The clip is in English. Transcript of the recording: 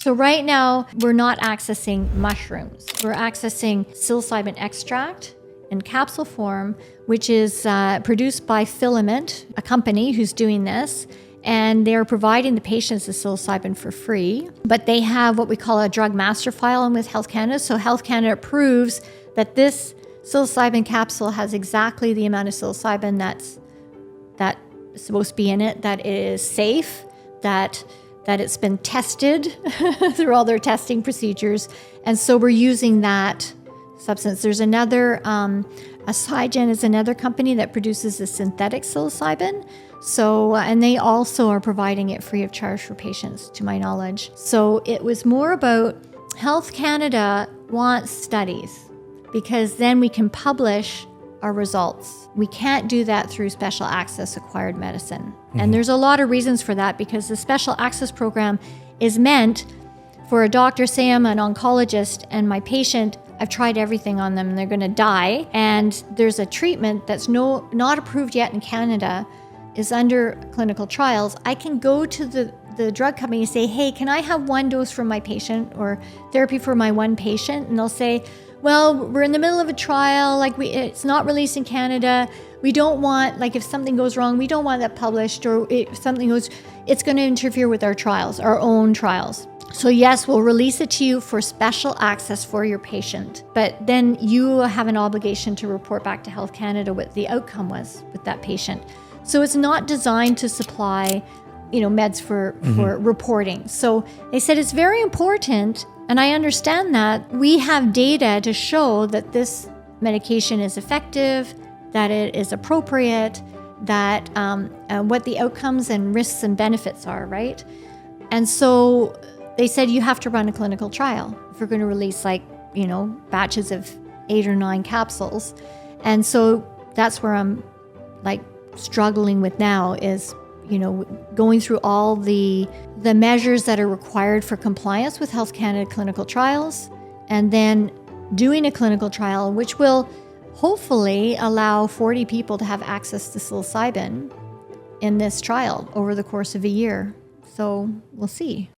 So right now, we're not accessing mushrooms. We're accessing psilocybin extract in capsule form, which is produced by Filament, a company who's doing this. And they're providing the patients the psilocybin for free. But they have what we call a drug master file with Health Canada. So Health Canada approves that this psilocybin capsule has exactly the amount of psilocybin that's supposed to be in it, that it is safe, that it's been tested through all their testing procedures. And so we're using that substance. There's another, Asigen is another company that produces a synthetic psilocybin. So, and they also are providing it free of charge for patients, to my knowledge. So it was more about Health Canada wants studies because then we can publish our results. We can't do that through special access acquired medicine. Mm-hmm. And there's a lot of reasons for that because the special access program is meant for a doctor, say I'm an oncologist and my patient, I've tried everything on them and they're going to die. And there's a treatment that's not approved yet in Canada, is under clinical trials. I can go to the drug company and say, hey, can I have one dose for my patient or therapy for my one patient? And they'll say, well, we're in the middle of a trial, it's not released in Canada. We don't want, if something goes wrong, we don't want that published, or if something goes, it's going to interfere with our trials, our own trials. So yes, we'll release it to you for special access for your patient, but then you have an obligation to report back to Health Canada what the outcome was with that patient. So it's not designed to supply, meds for reporting. So they said it's very important, and I understand that we have data to show that this medication is effective, that it is appropriate, that what the outcomes and risks and benefits are, right? And so they said you have to run a clinical trial if we're going to release batches of 8 or 9 capsules. And so that's where I'm struggling with now is, going through all the measures that are required for compliance with Health Canada clinical trials, and then doing a clinical trial, which will hopefully allow 40 people to have access to psilocybin in this trial over the course of a year. So we'll see.